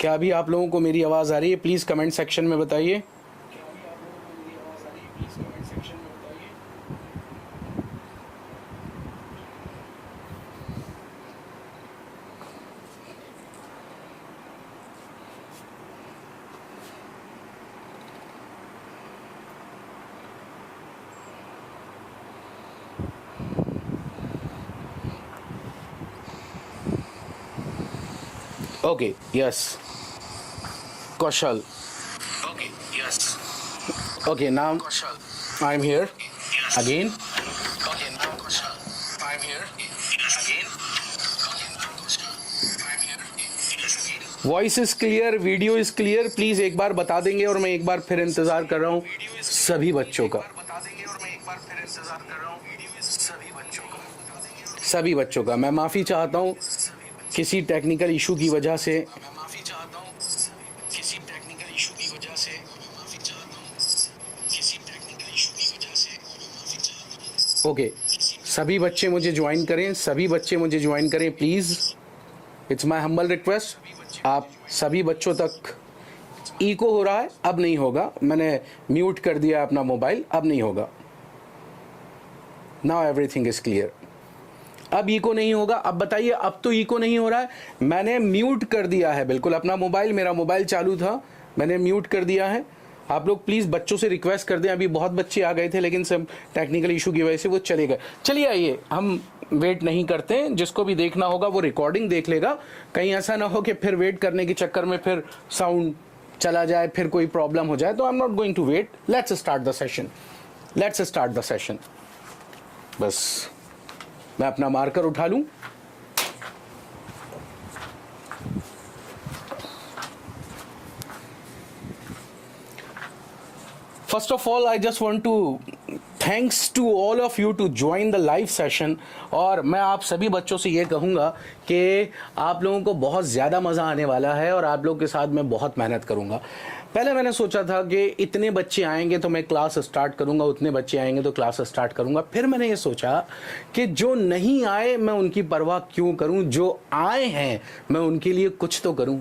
क्या अभी आप लोगों को मेरी आवाज़ आ रही है? प्लीज़ कमेंट सेक्शन में बताइए। Okay, yes. Kaushal. Okay, yes. Okay, now Kaushal. I'm here Yes. again. Okay, now Kaushal. I'm here. Yes. Again. Okay, now Kaushal. I'm here. Yes. Again. Voice is clear, video is clear. Please एक बार बता देंगे और मैं एक बार फिर इंतज़ार कर रहा हूँ सभी बच्चों का। बता देंगे और मैं एक बार फिर इंतजार कर रहा हूँ सभी बच्चों का। सभी बच्चों का मैं माफ़ी चाहता हूँ किसी टेक्निकल इशू की वजह से। मैं माफी चाहता हूँ किसी टेक्निकल इशू की वजह से। मैं माफी चाहता हूँ किसी टेक्निकल इशू की वजह से। मैं माफी चाहता हूँ। ओके, सभी बच्चे मुझे ज्वाइन करें, सभी बच्चे मुझे ज्वाइन करें please. It's my humble request. आप सभी बच्चों तक इको हो रहा है, अब नहीं होगा। मैंने म्यूट कर दिया अपना मोबाइल, अब नहीं होगा। Now everything is clear. अब इको नहीं होगा। अब बताइए, अब तो इको नहीं हो रहा है। मैंने म्यूट कर दिया है बिल्कुल अपना मोबाइल, मेरा मोबाइल चालू था, मैंने म्यूट कर दिया है। आप लोग प्लीज़ बच्चों से रिक्वेस्ट कर दें। अभी बहुत बच्चे आ गए थे लेकिन सब टेक्निकल इशू की वजह से वो चले गए। चलिए आइए, हम वेट नहीं करते हैं। जिसको भी देखना होगा वो रिकॉर्डिंग देख लेगा। कहीं ऐसा ना हो कि फिर वेट करने के चक्कर में फिर साउंड चला जाए, फिर कोई प्रॉब्लम हो जाए। तो I am not going to wait. Let's start the session, let's start the session. बस मैं अपना मार्कर उठा लूं। First of all I just want to thanks to all of you to join the live session. और मैं आप सभी बच्चों से ये कहूँगा कि आप लोगों को बहुत ज़्यादा मज़ा आने वाला है और आप लोगों के साथ मैं बहुत मेहनत करूँगा। पहले मैंने सोचा था कि इतने बच्चे आएंगे तो मैं क्लास स्टार्ट करूँगा, उतने बच्चे आएंगे तो क्लास स्टार्ट करूँगा। फिर मैंने ये सोचा कि जो नहीं आए मैं उनकी परवाह क्यों करूँ, जो आए हैं मैं उनके लिए कुछ तो करूँ।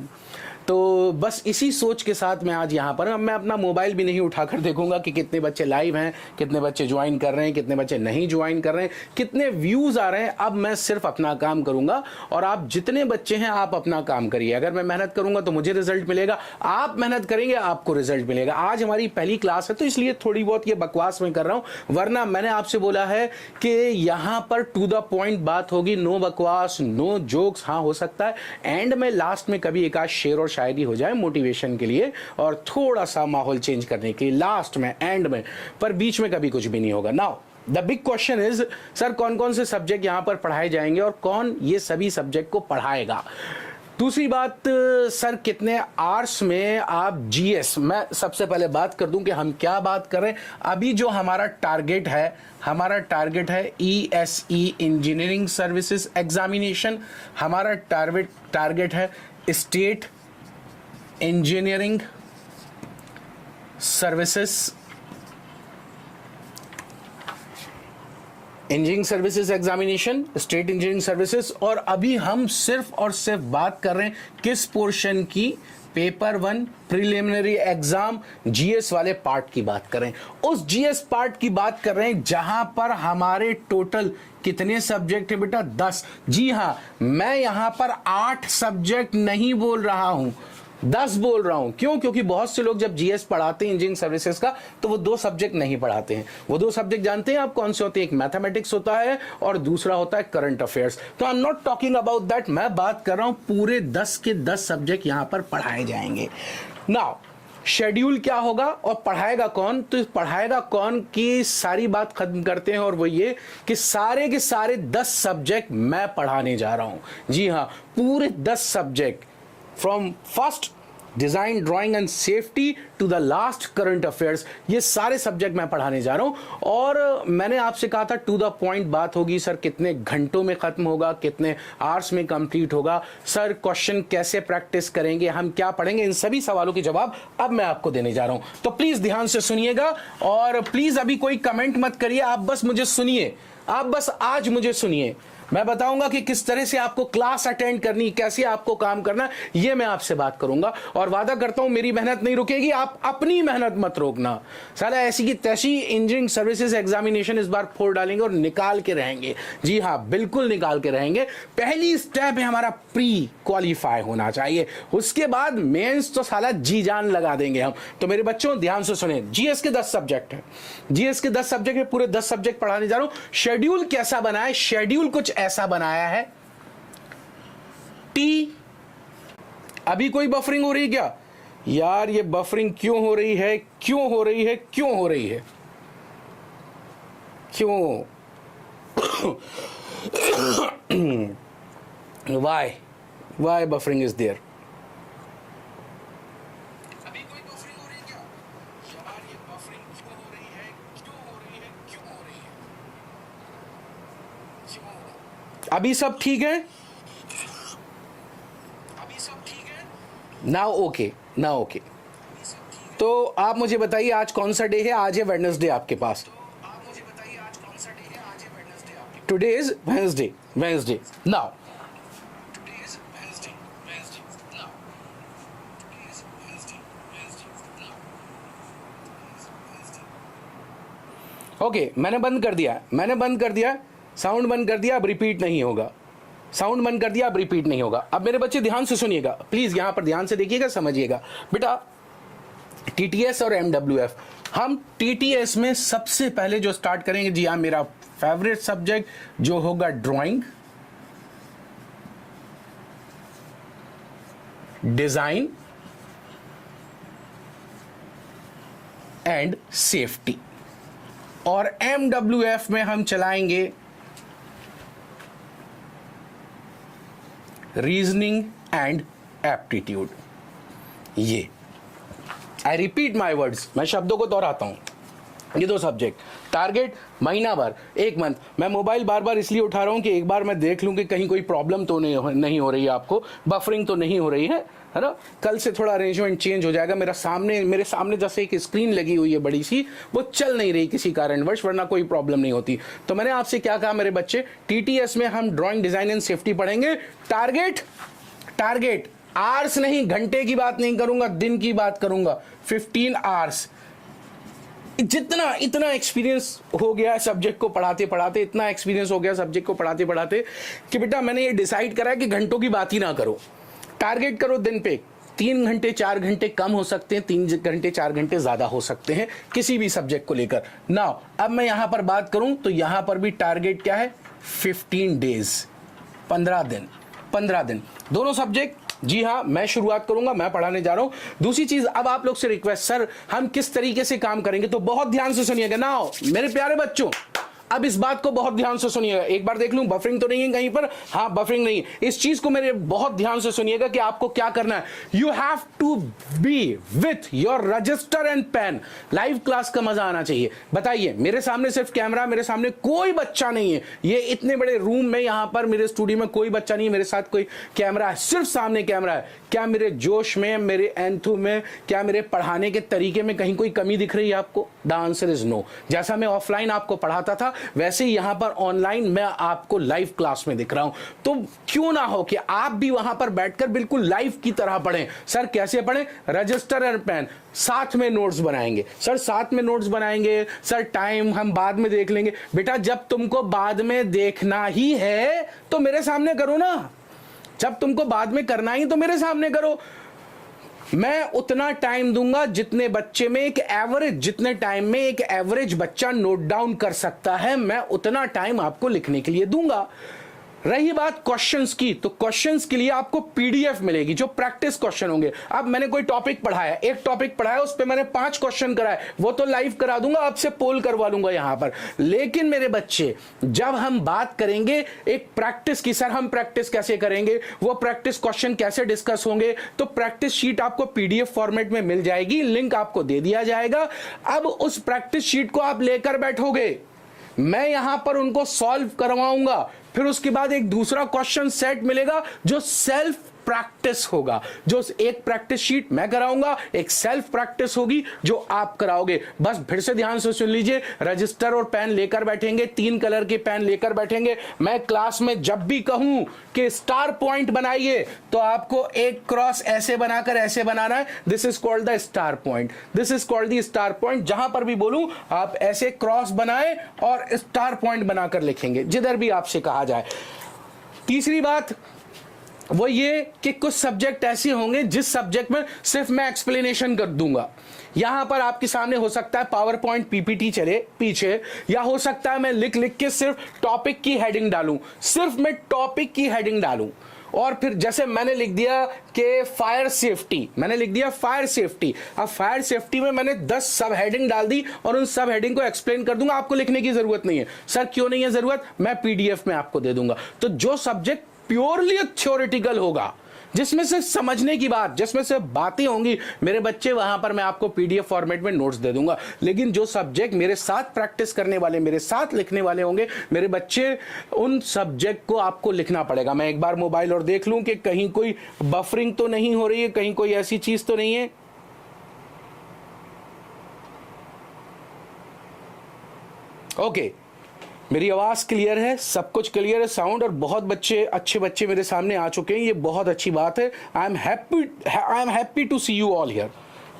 तो बस इसी सोच के साथ मैं आज यहाँ पर हूँ। मैं अपना मोबाइल भी नहीं उठाकर देखूंगा कि कितने बच्चे लाइव हैं, कितने बच्चे ज्वाइन कर रहे हैं, कितने बच्चे नहीं ज्वाइन कर रहे हैं, कितने व्यूज़ आ रहे हैं। अब मैं सिर्फ अपना काम करूंगा और आप जितने बच्चे हैं आप अपना काम करिए। अगर मैं मेहनत करूंगा तो मुझे रिजल्ट मिलेगा, आप मेहनत करेंगे आपको रिजल्ट मिलेगा। आज हमारी पहली क्लास है तो इसलिए थोड़ी बहुत ये बकवास मैं कर रहा हूँ, वरना मैंने आपसे बोला है कि यहाँ पर टू द पॉइंट बात होगी, नो बकवास, नो जोक्स। हाँ, हो सकता है एंड में लास्ट में कभी एक आध शेर और शायरी हो जाए मोटिवेशन के लिए और थोड़ा सा माहौल चेंज करने के लिए लास्ट में, एंड में, पर बीच में कभी कुछ भी नहीं होगा। Now the big question is, sir कौन कौन से सब्जेक्ट यहां पर पढ़ाए जाएंगे और कौन ये सभी सब्जेक्ट को पढ़ाएगा। दूसरी बात, सर कितने आवर्स में आप जीएस, मैं सबसे पहले बात कर दूं कि हम क्या बात कर रहे हैं। अभी जो हमारा टारगेट है, हमारा टारगेट है ESE इंजीनियरिंग सर्विसेज एग्जामिनेशन। हमारा टारगेट है state engineering services, engineering services examination, state engineering services. और अभी हम सिर्फ और सिर्फ बात कर रहे हैं किस पोर्शन की, पेपर 1 प्रिलिमिनरी एग्जाम जीएस वाले पार्ट की बात कर रहे हैं। उस जीएस पार्ट की बात कर रहे हैं जहां पर हमारे टोटल कितने सब्जेक्ट है बेटा, 10। जी हां, मैं यहां पर 8 सब्जेक्ट नहीं बोल रहा हूं, 10 बोल रहा हूं। क्यों? क्योंकि बहुत से लोग जब जीएस पढ़ाते हैं इंजीनियरिंग सर्विसेज का तो वो 2 सब्जेक्ट नहीं पढ़ाते हैं। वो 2 सब्जेक्ट जानते हैं आप कौन से होते हैं? एक मैथमेटिक्स होता है और दूसरा होता है करंट अफेयर्स। तो I am not talking about that, मैं बात कर रहा हूं पूरे 10 के 10 सब्जेक्ट यहां पर पढ़ाए जाएंगे। नाउ शेड्यूल क्या होगा और पढ़ाएगा कौन? तो पढ़ाएगा कौन की सारी बात खत्म करते हैं और वो ये कि सारे के सारे 10 सब्जेक्ट मैं पढ़ाने जा रहा हूं। जी हां, पूरे 10 subject, from first design, drawing and safety to the last current affairs, ये सारे सब्जेक्ट मैं पढ़ाने जा रहा हूं। और मैंने आपसे कहा था टू द पॉइंट बात होगी। सर कितने घंटों में खत्म होगा, कितने आवर्स में कंप्लीट होगा, सर क्वेश्चन कैसे प्रैक्टिस करेंगे, हम क्या पढ़ेंगे, इन सभी सवालों के जवाब अब मैं आपको देने जा रहा हूं। तो प्लीज ध्यान से सुनिएगा और प्लीज अभी कोई कमेंट मत करिए, आप बस मुझे सुनिए, आप बस आज मुझे सुनिए। मैं बताऊंगा कि किस तरह से आपको क्लास अटेंड करनी, कैसे आपको काम करना, ये मैं आपसे बात करूंगा। और वादा करता हूं मेरी मेहनत नहीं रुकेगी, आप अपनी मेहनत मत रोकना। साला ऐसी की तैसी इंजीनियरिंग सर्विसेज एग्जामिनेशन इस बार फोड़ डालेंगे और निकाल के रहेंगे। जी हाँ, बिल्कुल निकाल के रहेंगे। पहली स्टेप है हमारा प्री क्वालिफाई होना चाहिए, उसके बाद मेंस तो साला जी जान लगा देंगे हम। तो मेरे बच्चों ध्यान से सुने, जीएस के 10 सब्जेक्ट है, जीएस के 10 सब्जेक्ट है, पूरे 10 सब्जेक्ट पढ़ाने जा रहा हूं। शेड्यूल कैसा बना है? शेड्यूल कुछ ऐसा बनाया है। टी, अभी कोई बफरिंग हो रही है क्या यार? ये बफरिंग क्यों हो रही है, क्यों हो रही है, क्यों हो रही है, क्यों? Why buffering is there? अभी कोई बफरिंग हो रही है क्या यार? ये बफरिंग क्यों हो रही है, क्यों हो रही है, क्यों हो रही है, क्यों? अभी सब ठीक है? अभी सब ठीक है? Now okay, now okay. तो आप मुझे बताइए आज कौन सा डे है? आज है वेडनेसडे आपके पास। Today is Wednesday. Wednesday. Now. Today is Wednesday. Wednesday. Now. Today is Wednesday. Wednesday. Now. Okay, मैंने बंद कर दिया, मैंने बंद कर दिया, साउंड बंद कर दिया। अब रिपीट नहीं होगा, साउंड बंद कर दिया, अब रिपीट नहीं होगा। अब मेरे बच्चे ध्यान से सुनिएगा, प्लीज यहां पर ध्यान से देखिएगा, समझिएगा बेटा। टीटीएस और एमडब्ल्यूएफ, हम टीटीएस में सबसे पहले जो स्टार्ट करेंगे, जी हाँ, मेरा फेवरेट सब्जेक्ट जो होगा ड्राइंग, डिजाइन एंड सेफ्टी। और एमडब्ल्यूएफ में हम चलाएंगे रीजनिंग एंड एप्टीट्यूड। ये आई रिपीट माई वर्ड्स, मैं शब्दों को दोहराता हूं। ये 2 सब्जेक्ट, टारगेट महीना भर, 1 मंथ। मैं मोबाइल बार बार इसलिए उठा रहा हूं कि एक बार मैं देख लूं कि कहीं कोई प्रॉब्लम तो नहीं हो रही है, आपको बफरिंग तो नहीं हो रही है ना? कल से थोड़ा अरेंजमेंट चेंज हो जाएगा। मेरे सामने जैसे एक स्क्रीन लगी हुई है बड़ी सी, वो चल नहीं रही किसी कारणवश, वरना कोई प्रॉब्लम नहीं होती। तो मैंने आपसे क्या कहा मेरे बच्चे, टीटीएस में हम ड्राइंग, डिजाइन एंड सेफ्टी पढ़ेंगे। टारगेट आवर्स नहीं, घंटे की बात नहीं करूंगा, दिन की बात करूंगा। 15 आवर्स। इतना एक्सपीरियंस हो गया सब्जेक्ट को पढ़ाते पढ़ाते, इतना एक्सपीरियंस हो गया सब्जेक्ट को पढ़ाते पढ़ाते कि बेटा मैंने ये डिसाइड करा कि घंटों की बात ही ना करो, टारगेट करो दिन पे। 3 घंटे 4 घंटे कम हो सकते हैं, 3 घंटे 4 घंटे ज्यादा हो सकते हैं किसी भी सब्जेक्ट को लेकर। नाउ अब मैं यहां पर बात करूं तो यहां पर भी टारगेट क्या है? 15 डेज, 15 दिन, दोनों सब्जेक्ट। जी हाँ, मैं शुरुआत करूंगा, मैं पढ़ाने जा रहा हूं। दूसरी चीज, अब आप लोग से रिक्वेस्ट, सर हम किस तरीके से काम करेंगे, तो बहुत ध्यान से सुनिएगा। नाउ मेरे प्यारे बच्चों, अब इस बात को बहुत ध्यान से सुनिएगा। एक बार देख लूं बफरिंग तो नहीं है कहीं पर? हाँ, बफरिंग नहीं है। इस चीज को मेरे बहुत ध्यान से सुनिएगा कि आपको क्या करना है। You have to be with your register and pen. Live class का मजा आना चाहिए। बताइए, मेरे सामने सिर्फ कैमरा, मेरे सामने कोई बच्चा नहीं है। ये इतने बड़े रूम में, यहां पर मेरे स्टूडियो में कोई बच्चा नहीं है, मेरे साथ कोई कैमरा है, सिर्फ सामने कैमरा है। क्या मेरे जोश में, मेरे एंथू में, क्या मेरे पढ़ाने के तरीके में कहीं कोई कमी दिख रही है आपको? The answer is no. जैसा मैं ऑफलाइन आपको पढ़ाता था, वैसे ही यहां पर ऑनलाइन मैं आपको लाइव क्लास में दिख रहा हूं। तो क्यों ना हो कि आप भी वहां पर बैठकर बिल्कुल लाइव की तरह पढ़ें। सर कैसे पढ़ें? रजिस्टर और पेन, साथ में नोट्स बनाएंगे। सर साथ में नोट्स बनाएंगे, सर टाइम हम बाद में देख लेंगे। बेटा जब तुमको बाद में देखना ही है तो मेरे सामने करो ना। जब तुमको बाद में करना ही तो मेरे सामने करो। मैं उतना टाइम दूंगा जितने बच्चे में जितने टाइम में एक एवरेज बच्चा नोट डाउन कर सकता है, मैं उतना टाइम आपको लिखने के लिए दूंगा। रही बात क्वेश्चंस की, तो क्वेश्चंस के लिए आपको पीडीएफ मिलेगी जो प्रैक्टिस क्वेश्चन होंगे। अब मैंने कोई टॉपिक पढ़ाया, एक टॉपिक पढ़ाया, उस पे मैंने 5 क्वेश्चन कराए, वो तो लाइव करा दूंगा, आपसे पोल करवा लूंगा यहां पर। लेकिन मेरे बच्चे, जब हम बात करेंगे एक प्रैक्टिस की, सर हम प्रैक्टिस कैसे करेंगे, वो प्रैक्टिस क्वेश्चन कैसे डिस्कस होंगे, तो प्रैक्टिस शीट आपको पीडीएफ फॉर्मेट में मिल जाएगी, लिंक आपको दे दिया जाएगा। अब उस प्रैक्टिस शीट को आप लेकर बैठोगे, मैं यहां पर उनको सॉल्व करवाऊंगा, फिर उसके बाद एक दूसरा क्वेश्चन सेट मिलेगा जो सेल्फ प्रैक्टिस होगा। जो एक प्रैक्टिस शीट मैं कराऊंगा, एक सेल्फ प्रैक्टिस होगी जो आप कराओगे। बस फिर से ध्यान से सुन लीजिए, रजिस्टर और पेन लेकर बैठेंगे, 3 कलर के पेन लेकर बैठेंगे। मैं क्लास में जब भी कहूं कि स्टार पॉइंट बनाइए तो आपको एक क्रॉस ऐसे बनाकर ऐसे बनाना है। This is called the star point, this is called the star point. जहां पर भी बोलूं आप ऐसे क्रॉस बनाएं और स्टार पॉइंट बनाकर लिखेंगे जिधर भी आपसे कहा जाए। तीसरी बात वो ये कि कुछ सब्जेक्ट ऐसे होंगे जिस सब्जेक्ट में सिर्फ मैं एक्सप्लेनेशन कर दूंगा। यहां पर आपके सामने हो सकता है पावर पॉइंट पीपीटी चले पीछे, या हो सकता है मैं लिख लिख के सिर्फ टॉपिक की हेडिंग डालूं, सिर्फ मैं टॉपिक की हेडिंग डालूं। और फिर जैसे मैंने लिख दिया कि फायर सेफ्टी, मैंने लिख दिया फायर सेफ्टी। अब फायर सेफ्टी में मैंने 10 सब हेडिंग डाल दी और उन सब हेडिंग को एक्सप्लेन कर दूंगा। आपको लिखने की जरूरत नहीं है। सर क्यों नहीं है जरूरत? मैं पीडीएफ में आपको दे दूंगा। तो जो सब्जेक्ट प्योरली थ्योरेटिकल होगा, जिसमें से समझने की बात, जिसमें से बातें होंगी, मेरे बच्चे वहां पर मैं आपको पीडीएफ फॉर्मेट में नोट्स दे दूंगा। लेकिन जो सब्जेक्ट मेरे साथ प्रैक्टिस करने वाले, मेरे साथ लिखने वाले होंगे मेरे बच्चे, उन सब्जेक्ट को आपको लिखना पड़ेगा। मैं एक बार मोबाइल और देख लूं कि कहीं कोई बफरिंग तो नहीं हो रही है, कहीं कोई ऐसी चीज तो नहीं है। ओके, मेरी आवाज क्लियर है, सब कुछ क्लियर है, साउंड, और बहुत बच्चे, अच्छे बच्चे मेरे सामने आ चुके हैं। ये बहुत अच्छी बात है। I am happy to see you all here,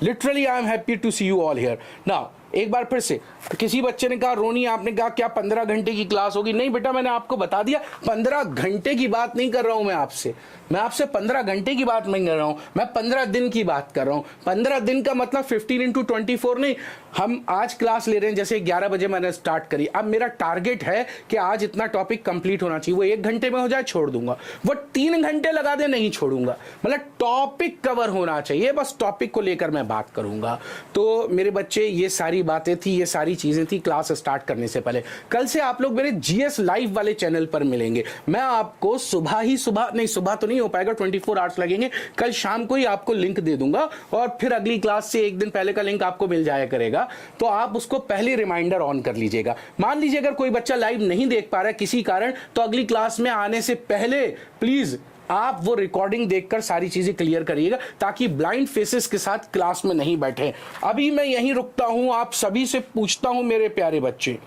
literally I am happy to see you all here. Now एक बार फिर से, किसी बच्चे ने कहा रोनी आपने कहा क्या 15 घंटे की क्लास होगी? नहीं बेटा, मैंने आपको बता दिया 15 घंटे की बात नहीं कर रहा हूं। मैं आपसे 15 घंटे की बात नहीं कर रहा हूं, मैं 15 दिन की बात कर रहा हूं। 15 दिन का मतलब 15 into 24 नहीं। हम आज क्लास ले रहे हैं, जैसे 11 बजे मैंने स्टार्ट करी। अब मेरा टारगेट है कि आज इतना टॉपिक कंप्लीट होना चाहिए। वो 1 घंटे में हो जाए छोड़ दूंगा, वो 3 घंटे लगा दे नहीं छोड़ूंगा। मतलब टॉपिक कवर होना चाहिए, बस टॉपिक को लेकर मैं बात करूंगा। तो मेरे बच्चे, ये सारी बातें थी, ये सारी चीजें थी क्लास स्टार्ट करने से पहले। कल से आप लोग मेरे जीएस लाइव वाले चैनल पर मिलेंगे। मैं आपको सुबह तो नहीं हो पाएगा, 24 आवर्स लगेंगे। कल शाम को ही आपको लिंक दे दूंगा और फिर अगली क्लास से 1 दिन पहले का लिंक आपको मिल जाया करेगा। तो आप उसको पहले रिमाइंडर ऑन कर लीजिएगा। मान लीजिए अगर कोई बच्चा लाइव नहीं देख पा रहा है किसी कारण, तो अगली क्लास में आने से पहले प्लीज आप वो रिकॉर्डिंग देखकर सारी चीजें क्लियर करिएगा, ताकि ब्लाइंड फेसेस के साथ क्लास में नहीं बैठे। अभी मैं यहीं रुकता हूं, आप सभी से पूछता हूं, मेरे प्यारे बच्चे,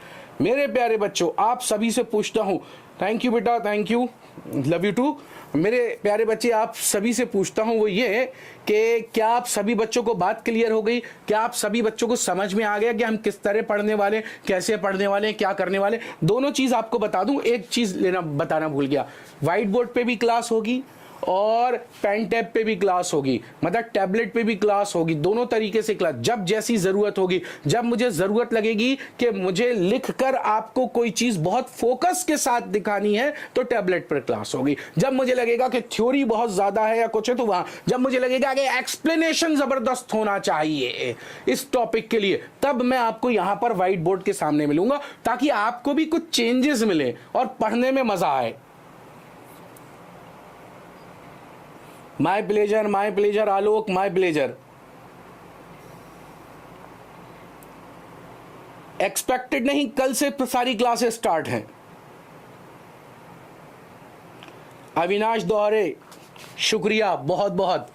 मेरे प्यारे बच्चों, आप सभी से पूछता हूं। थैंक यू बेटा, thank you, love you too. मेरे प्यारे बच्चे, आप सभी से पूछता हूं वो ये कि क्या आप सभी बच्चों को बात क्लियर हो गई? क्या आप सभी बच्चों को समझ में आ गया कि हम किस तरह पढ़ने वाले, कैसे पढ़ने वाले, क्या करने वाले? दोनों चीज आपको बता दूं, एक चीज बताना भूल गया, व्हाइट बोर्ड पे भी क्लास होगी और पेन टैब पे भी क्लास होगी, मतलब टैबलेट पे भी क्लास होगी। दोनों तरीके से क्लास, जब जैसी जरूरत होगी, जब मुझे जरूरत लगेगी कि मुझे लिखकर आपको कोई चीज बहुत फोकस के साथ दिखानी है तो टैबलेट पर क्लास होगी। जब मुझे लगेगा कि थ्योरी बहुत ज्यादा है या कुछ है तो वहां, जब मुझे लगेगा कि एक्सप्लेनेशन जबरदस्त होना चाहिए इस टॉपिक के लिए, तब मैं आपको यहां पर व्हाइट बोर्ड के सामने मिलूंगा, ताकि आपको भी कुछ चेंजेस मिले और पढ़ने में मजा आए। My pleasure Alok, my pleasure. Expected नहीं, कल से सारी क्लासेस स्टार्ट हैं। अविनाश दोहरे, शुक्रिया बहुत बहुत।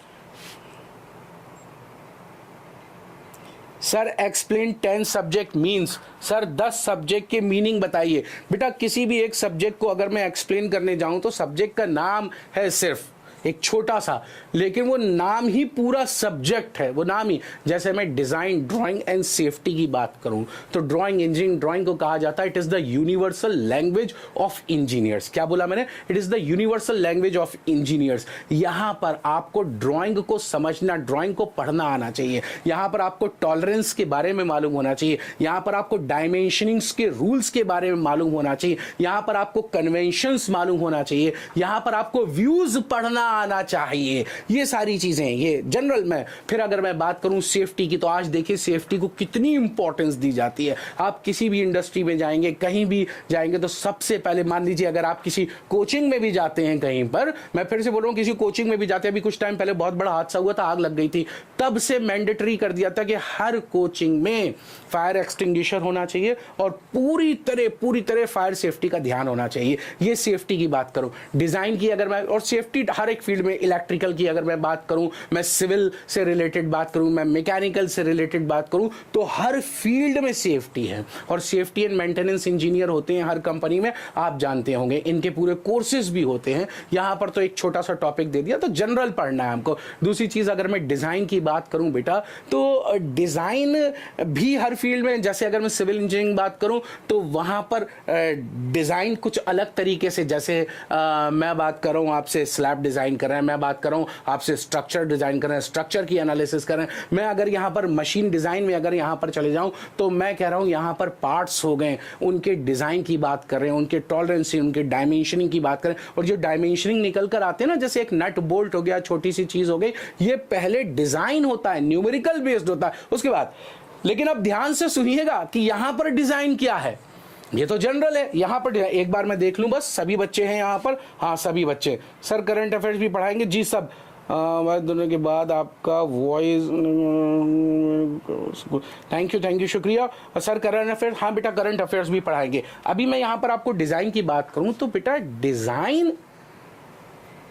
Sir explain 10 subject means, sir 10 subject के मीनिंग बताइए। बेटा किसी भी एक सब्जेक्ट को अगर मैं एक्सप्लेन करने जाऊं तो सब्जेक्ट का नाम है सिर्फ एक छोटा सा, लेकिन वो नाम ही पूरा सब्जेक्ट है। वो नाम ही, जैसे मैं डिजाइन, ड्राइंग एंड सेफ्टी की बात करूं तो ड्राइंग, इंजीनियरिंग, ड्राइंग को कहा जाता है it is the universal language of engineers. क्या बोला मैंने? It is the universal language of engineers. यहां पर आपको ड्राइंग को समझना, ड्राइंग को पढ़ना आना चाहिए। यहां पर आपको टॉलरेंस के बारे में मालूम होना चाहिए। यहां पर आपको डायमेंशनिंग्स के रूल्स के बारे में मालूम होना चाहिए। यहां पर आपको कन्वेंशंस मालूम होना चाहिए। यहां पर आपको व्यूज पढ़ना आना चाहिए। ये सारी चीजें, ये जनरल में। फिर अगर मैं बात करूं सेफ्टी की, तो आज देखिए सेफ्टी को कितनी इंपॉर्टेंस दी जाती है। आप किसी भी इंडस्ट्री में जाएंगे, कहीं भी जाएंगे, तो सबसे पहले मान लीजिए अगर आप किसी कोचिंग में भी जाते हैं कहीं पर, मैं फिर से बोल रहा हूं किसी कोचिंग में भी जाते हैं, अभी कुछ टाइम पहले बहुत बड़ा हादसा हुआ था, आग लग गई थी, तब से मैंडेटरी कर दिया था कि हर कोचिंग में फायर एक्सटिंग्विशर होना चाहिए और पूरी तरह फायर सेफ्टी का ध्यान होना चाहिए। ये सेफ्टी की बात करूं। डिजाइन की अगर मैं, और सेफ्टी हर एक एक फील्ड में, इलेक्ट्रिकल की अगर मैं बात करूं, मैं सिविल से रिलेटेड बात करूं, मैं मैकेनिकल से रिलेटेड बात करूं, तो हर फील्ड में सेफ्टी है। और सेफ्टी एंड मेंटेनेंस इंजीनियर होते हैं हर कंपनी में, आप जानते होंगे, इनके पूरे कोर्सेज भी होते हैं। यहां पर तो एक छोटा सा टॉपिक दे दिया, तो जनरल पढ़ना है हमको। दूसरी चीज अगर मैं डिजाइन की बात करूं बेटा, तो डिजाइन भी हर फील्ड में, जैसे अगर मैं सिविल इंजीनियरिंग बात करूं तो वहां पर डिजाइन कुछ अलग तरीके से, जैसे मैं बात कर रहा हूं आपसे स्लैब डिजाइन कर रहे हैं, मैं बात कर रहा हूं आपसे स्ट्रक्चर डिजाइन कर रहे हैं, स्ट्रक्चर की एनालिसिस कर रहे हैं। मैं अगर यहां पर मशीन डिजाइन में अगर यहां पर चले जाऊं तो मैं कह रहा हूं यहां पर पार्ट्स हो गए, उनके डिजाइन की बात कर रहे हैं, उनके टॉलरेंस, उनके डायमेंशनिंग की बात करें। और जो डायमेंशनिंग निकल कर आते हैं ना, जैसे एक नट बोल्ट हो गया, छोटी सी चीज हो गई, ये पहले डिजाइन होता है, न्यूमेरिकल बेस्ड होता है उसके बाद। लेकिन अब ध्यान से सुनिएगा कि यहां पर डिजाइन क्या है। ये तो जनरल है, यहां पर एक बार मैं देख लूं बस, सभी बच्चे हैं यहां पर? हाँ सभी बच्चे। सर करंट अफेयर्स भी पढ़ाएंगे? जी सब। दोनों के बाद आपका वॉइस, थैंक यू शुक्रिया सर। करंट अफेयर्स, हाँ बेटा करंट अफेयर्स भी पढ़ाएंगे। अभी मैं यहां पर आपको डिजाइन की बात करूं तो बेटा डिजाइन,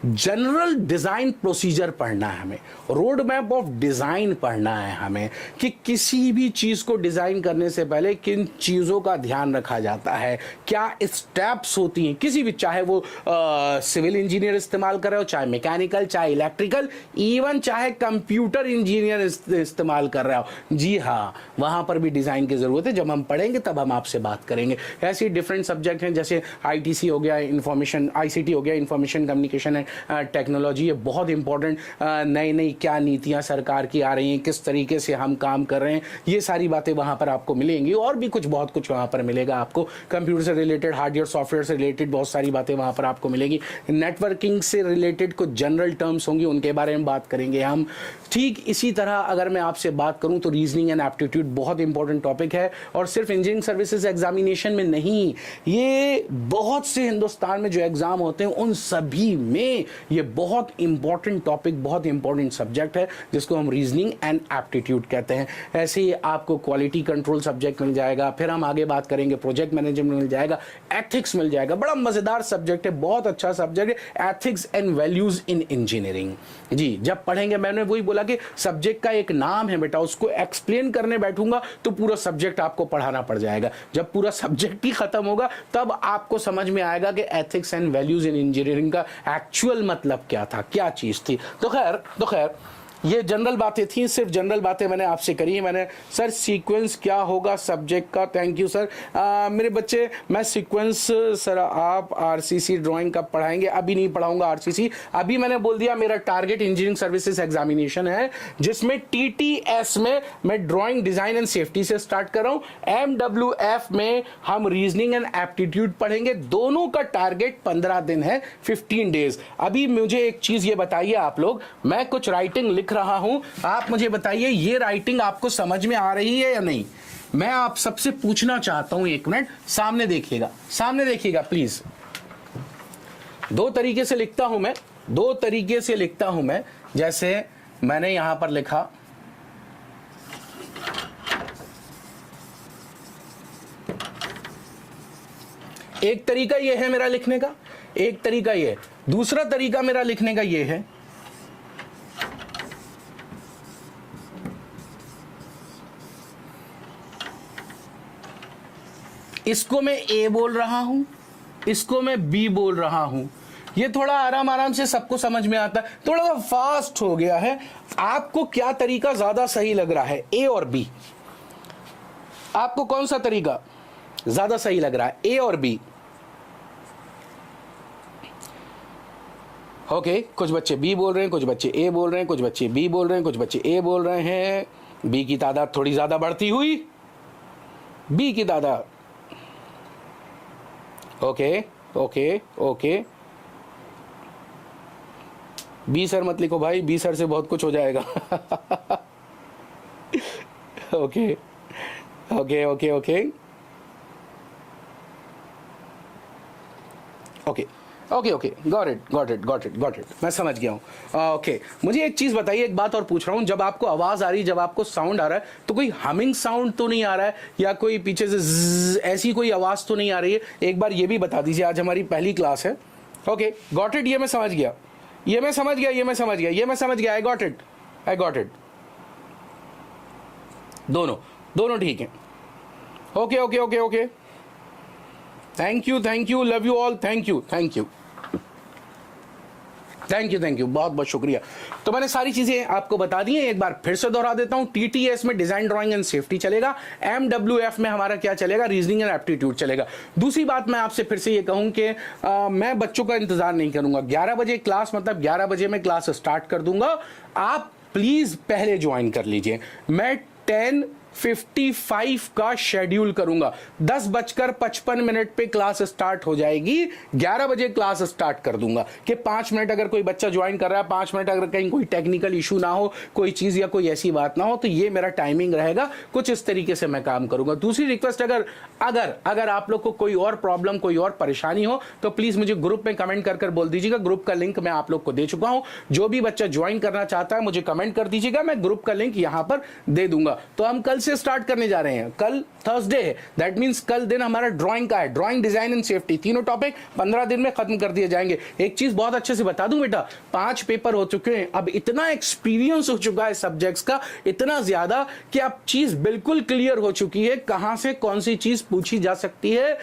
जनरल डिजाइन प्रोसीजर पढ़ना है हमें, रोड मैप ऑफ डिजाइन पढ़ना है हमें, कि किसी भी चीज को डिजाइन करने से पहले किन चीजों का ध्यान रखा जाता है, क्या स्टेप्स होती हैं किसी भी, चाहे वो सिविल इंजीनियर इस्तेमाल कर रहे हो, चाहे मैकेनिकल, चाहे इलेक्ट्रिकल, इवन चाहे कंप्यूटर इंजीनियर इस्तेमाल कर रहे हो। जी हाँ, वहां पर भी डिजाइन की जरूरत है। जब हम पढ़ेंगे तब हम आपसे बात करेंगे। ऐसे डिफरेंट सब्जेक्ट हैं, जैसे आईटीसी हो गया, इंफॉर्मेशन, आईसीटी हो गया, इंफॉर्मेशन कम्युनिकेशन एंड टेक्नोलॉजी, ये बहुत इंपॉर्टेंट। नई नई क्या नीतियां सरकार की आ रही हैं, किस तरीके से हम काम कर रहे हैं, ये सारी बातें वहां पर आपको मिलेंगी। और भी कुछ बहुत कुछ वहां पर मिलेगा आपको, कंप्यूटर से रिलेटेड, हार्डवेयर सॉफ्टवेयर से रिलेटेड बहुत सारी बातें वहां पर आपको मिलेगी। नेटवर्किंग से रिलेटेड कुछ जनरल टर्म्स होंगी, उनके बारे में बात करेंगे हम। ठीक इसी तरह अगर मैं आपसे बात करूं तो रीजनिंग एंड एप्टीट्यूड बहुत इंपॉर्टेंट टॉपिक है, और सिर्फ इंजीनियरिंग सर्विसेज एग्जामिनेशन में नहीं, ये बहुत से हिंदुस्तान में जो एग्जाम होते हैं उन सभी में ये बहुत इंपॉर्टेंट टॉपिक, बहुत इंपॉर्टेंट सब्जेक्ट है, जिसको हम रीजनिंग एंड एप्टीट्यूड कहते हैं। ऐसे ही आपको क्वालिटी कंट्रोल सब्जेक्ट मिल जाएगा, फिर हम आगे बात करेंगे प्रोजेक्ट मैनेजमेंट मिल जाएगा, एथिक्स मिल जाएगा। बड़ा मजेदार सब्जेक्ट है, बहुत अच्छा सब्जेक्ट है, ethics and values in engineering. जी जब पढ़ेंगे, मैंने वही बोला कि सब्जेक्ट का एक नाम है बेटा, उसको एक्सप्लेन करने बैठूंगा तो पूरा सब्जेक्ट आपको पढ़ाना पड़ जाएगा। जब पूरा सब्जेक्ट ही खत्म होगा तब आपको समझ में आएगा कि ethics and values in engineering का एक्चुअल मतलब क्या था, क्या चीज थी। तो खैर ये जनरल बातें थी, सिर्फ जनरल बातें मैंने आपसे करी है। मैंने सर सीक्वेंस क्या होगा सब्जेक्ट का? Thank you sir. मेरे बच्चे, मैं सीक्वेंस, सर आप आरसीसी ड्राइंग कब पढ़ाएंगे? अभी नहीं पढ़ाऊंगा आरसीसी। अभी मैंने बोल दिया मेरा टारगेट इंजीनियरिंग सर्विसेज एग्जामिनेशन है, जिसमें टीटीएस में मैं ड्राइंग डिजाइन एंड सेफ्टी से स्टार्ट कर रहा हूं, एमडब्ल्यूएफ में हम रीजनिंग एंड एप्टीट्यूड पढ़ेंगे। दोनों का टारगेट 15 दिन है, 15 डेज। अभी मुझे एक चीज ये बताइए आप लोग, मैं कुछ राइटिंग लिख रहा हूं, आप मुझे बताइए ये राइटिंग आपको समझ में आ रही है या नहीं? मैं आप सबसे पूछना चाहता हूं, एक मिनट सामने देखिएगा, सामने देखिएगा प्लीज। दो तरीके से लिखता हूं मैं, दो तरीके से लिखता हूं मैं। जैसे मैंने यहां पर लिखा, एक तरीका ये है मेरा लिखने का, एक तरीका ये, दूसरा तरीका मेरा लिखने का ये है, इसको मैं ए बोल रहा हूं, इसको मैं बी बोल रहा हूं। ये थोड़ा आराम आराम से सबको समझ में आता है, थोड़ा सा फास्ट हो गया है। आपको क्या तरीका ज्यादा सही लग रहा है, ए और बी? आपको कौन सा तरीका ज्यादा सही लग रहा है, ए और बी? ओके, कुछ बच्चे बी बोल रहे हैं, कुछ बच्चे ए बोल रहे हैं, कुछ बच्चे बी बोल रहे हैं, कुछ बच्चे ए बोल रहे हैं। बी की तादाद थोड़ी ज्यादा बढ़ती हुई, बी की तादाद। Okay okay okay, B sir मत लिखो भाई, बी सर से बहुत कुछ हो जाएगा। Okay okay okay okay okay okay okay, got it, मैं समझ गया हूँ। ओके, मुझे एक चीज बताइए, एक बात और पूछ रहा हूँ, जब आपको आवाज आ रही, जब आपको साउंड आ रहा है, तो कोई हमिंग साउंड तो नहीं आ रहा है, या कोई पीछे से ऐसी कोई आवाज तो नहीं आ रही है? एक बार ये भी बता दीजिए। आज हमारी पहली क्लास है। ओके, गॉट इट, ये मैं समझ गया, ये मैं समझ गया, ये मैं समझ गया, ये मैं समझ गया। I got it, I got it. दोनों दोनों ठीक है। Okay okay okay okay, thank you, love you all, thank you, thank you, thank you, thank you, बहुत बहुत शुक्रिया। तो मैंने सारी चीजें आपको बता दी हैं, एक बार फिर से दोहरा देता हूं। टीटीएस में डिजाइन, ड्राइंग एंड सेफ्टी चलेगा। एमडब्ल्यूएफ में हमारा क्या चलेगा, रीजनिंग एंड एप्टीट्यूड चलेगा। दूसरी बात मैं आपसे फिर से ये कहूं कि मैं बच्चों का इंतजार नहीं करूंगा। 11 बजे क्लास, मतलब 11 बजे मैं क्लास स्टार्ट कर दूंगा। आप प्लीज पहले ज्वाइन कर लीजिए। मैं 10:55 का शेड्यूल करूंगा। 10:55 पे क्लास स्टार्ट हो जाएगी। 11 बजे क्लास स्टार्ट कर दूंगा कि 5 मिनट अगर कोई बच्चा ज्वाइन कर रहा है, 5 मिनट अगर कहीं कोई टेक्निकल इशू ना हो, कोई चीज या कोई ऐसी बात ना हो, तो ये मेरा टाइमिंग रहेगा। कुछ इस तरीके से मैं काम करूंगा। दूसरी रिक्वेस्ट, अगर अगर अगर आप लोग को कोई और प्रॉब्लम, कोई और परेशानी हो, तो प्लीज मुझे ग्रुप में कमेंट कर बोल दीजिएगा। ग्रुप का लिंक मैं आप लोग को दे चुका हूं। जो भी बच्चा ज्वाइन करना चाहता है मुझे कमेंट कर दीजिएगा, मैं ग्रुप का लिंक यहां पर दे दूंगा। तो हम कल से स्टार्ट करने जा रहे हैं। कल थर्सडे है, दैट मींस कल दिन हमारा ड्राइंग का है। ड्राइंग, डिजाइन एंड सेफ्टी, तीनों टॉपिक 15 दिन में खत्म कर दिए जाएंगे। एक चीज बहुत अच्छे से बता दूं बेटा, 5 पेपर हो चुके हैं। अब इतना एक्सपीरियंस हो चुका है सब्जेक्ट्स का, इतना ज्यादा कि अब चीज बिल्कुल क्लियर हो चुकी है, कहां से कौन सी चीज पूछी जा सकती है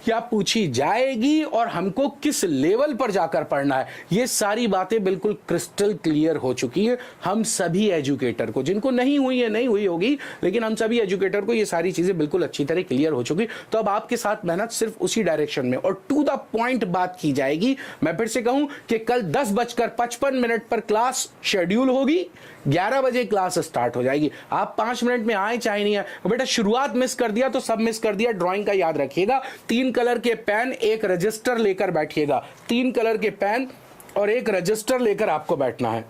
या पूछी जाएगी और हमको किस लेवल पर जाकर पढ़ना है। ये सारी बातें बिल्कुल क्रिस्टल क्लियर हो चुकी है। हम सभी एजुकेटर को, जिनको नहीं हुई है नहीं हुई होगी, लेकिन हम सभी एजुकेटर को ये सारी चीजें बिल्कुल अच्छी तरह क्लियर हो चुकी। तो अब आपके साथ मेहनत सिर्फ उसी डायरेक्शन में और टू द पॉइंट बात की जाएगी। मैं फिर से कहूं कि कल 10:55 पर क्लास शेड्यूल होगी। 11 बजे क्लास स्टार्ट हो जाएगी। आप 5 मिनट में आए चाहे नहीं आए, बेटा शुरुआत मिस कर दिया तो सब मिस कर दिया। ड्राइंग का याद रखिएगा, 3 कलर के पेन, एक रजिस्टर लेकर बैठिएगा। 3 कलर के पेन और एक रजिस्टर लेकर आपको बैठना है।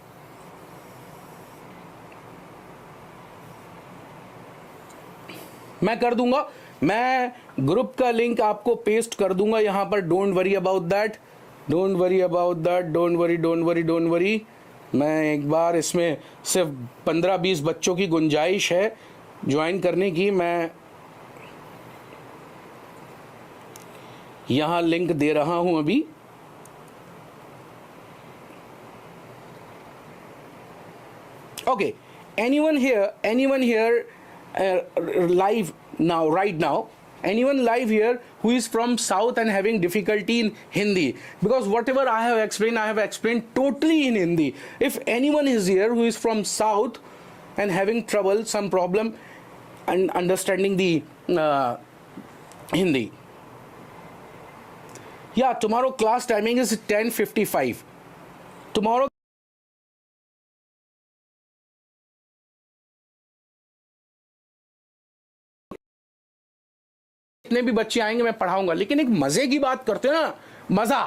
मैं कर दूंगा, मैं ग्रुप का लिंक आपको पेस्ट कर दूंगा यहां पर। Don't worry about that, don't worry about that, don't worry, don't worry, don't worry. मैं एक बार इसमें सिर्फ 15-20 बच्चों की गुंजाइश है ज्वाइन करने की। मैं यहां लिंक दे रहा हूं अभी। Okay, anyone here live now, right now, anyone live here who is from south and having difficulty in Hindi? Because whatever I have explained totally in Hindi. If anyone is here who is from south and having trouble, some problem and understanding the Hindi, yeah, tomorrow class timing is 10:55. Tomorrow जितने भी बच्चे आएंगे मैं पढ़ाऊंगा, लेकिन एक मजे की बात करते हैं ना, मजा।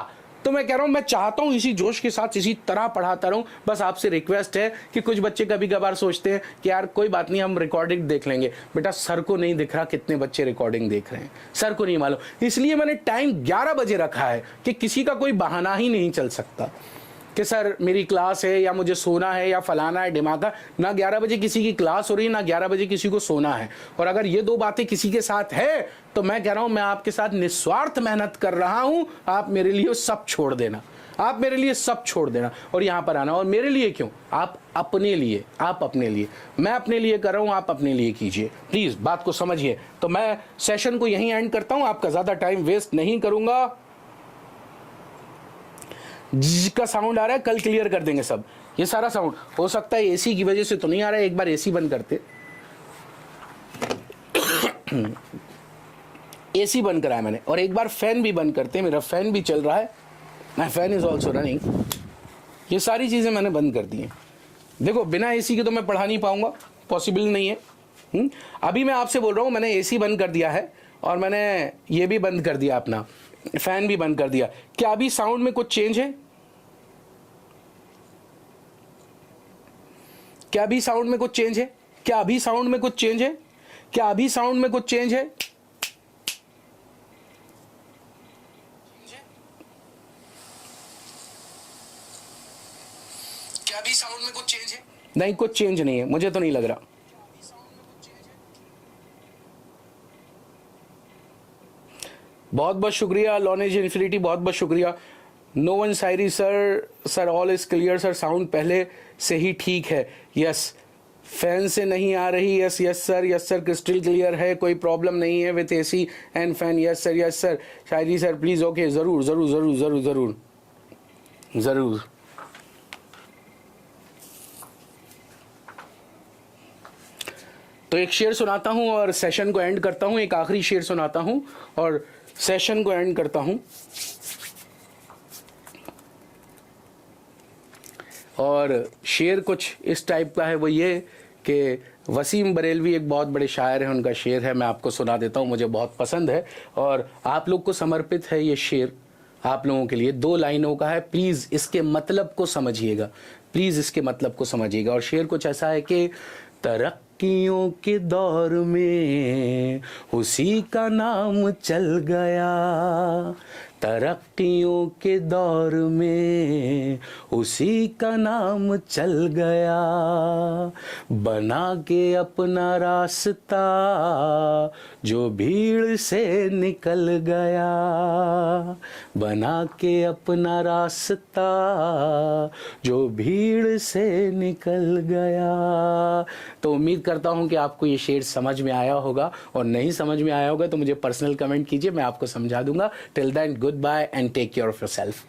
तो मैं कह रहा हूं, मैं चाहता हूं इसी जोश के साथ इसी तरह पढ़ाता रहूं। बस आपसे रिक्वेस्ट है कि कुछ बच्चे कभी कभार सोचते हैं कि यार कोई बात नहीं, हम रिकॉर्डिंग देख लेंगे। बेटा सर को नहीं दिख रहा कितने बच्चे रिकॉर्डिंग देख रहे हैं, सर को नहीं मालूम। इसलिए मैंने टाइम 11 बजे रखा है कि किसी का कोई बहाना ही नहीं चल सकता कि सर मेरी क्लास है या मुझे सोना है या फलाना है दिमाग। ना 11 बजे किसी की क्लास हो रही है, ना 11 बजे किसी को सोना है। और अगर ये दो बातें किसी के साथ है तो मैं कह रहा हूं मैं आपके साथ निस्वार्थ मेहनत कर रहा हूं। आप मेरे लिए सब छोड़ देना, आप मेरे लिए सब छोड़ देना और यहां पर आना। और मेरे लिए क्यों, आप अपने लिए, आप अपने लिए। मैं अपने लिए कर रहा हूं, आप अपने लिए कीजिए। प्लीज बात को समझिए। तो मैं सेशन को यहीं एंड करता हूं, आपका ज्यादा टाइम वेस्ट नहीं करूंगा। जिसका साउंड आ रहा है कल क्लियर कर देंगे सब। ये सारा साउंड हो सकता है एसी की वजह से तो नहीं आ रहा है, एक बार एसी बंद करते। एसी बंद कराया मैंने और एक बार फैन भी बंद करते। मेरा फैन भी चल रहा है, my fan is also running. ये सारी चीजें मैंने बंद कर दी हैं। देखो बिना एसी के तो मैं पढ़ा नहीं पाऊंगा, पॉसिबल नहीं है। अभी मैं आपसे बोल रहा हूं मैंने एसी बंद कर दिया है और मैंने ये भी बंद कर दिया, अपना फैन भी बंद कर दिया। क्या अभी साउंड में कुछ चेंज है? क्या अभी साउंड में कुछ चेंज है? क्या अभी साउंड में कुछ चेंज है? क्या अभी साउंड में कुछ चेंज है? क्या अभी साउंड में कुछ चेंज है? नहीं, कुछ चेंज नहीं है, मुझे तो नहीं लग रहा। बहुत बहुत शुक्रिया लॉनेज इन्फिनिटी, बहुत बहुत शुक्रिया। नो वन शायरी sir, sir all is clear sir, sound पहले से ही ठीक है। यस, फैन से नहीं आ रही। Yes yes sir crystal clear है, कोई प्रॉब्लम नहीं है with AC and fan. Yes sir Shayari sir please. Okay, ज़रूर ज़रूर ज़रूर ज़रूर ज़रूर ज़रूर। तो एक शेर सुनाता हूँ और सेशन को एंड करता हूँ। एक आखिरी शेर सुनाता हूँ और सेशन को एंड करता हूँ। और शेर कुछ इस टाइप का है, वो ये कि वसीम बरेलवी एक बहुत बड़े शायर हैं, उनका शेर है, मैं आपको सुना देता हूँ, मुझे बहुत पसंद है और आप लोग को समर्पित है ये शेर। आप लोगों के लिए 2 लाइनों का है, प्लीज़ इसके मतलब को समझिएगा, प्लीज़ इसके मतलब को समझिएगा। और शेर कुछ ऐसा है कि तरक्कियों के दौर में उसी का नाम चल गया, तरक्कियों के दौर में उसी का नाम चल गया, बना के अपना रास्ता जो भीड़ से निकल गया, बना के अपना रास्ता जो भीड़ से निकल गया। तो उम्मीद करता हूँ कि आपको ये शेर समझ में आया होगा, और नहीं समझ में आया होगा तो मुझे पर्सनल कमेंट कीजिए, मैं आपको समझा दूंगा। Till then goodbye and take care of yourself.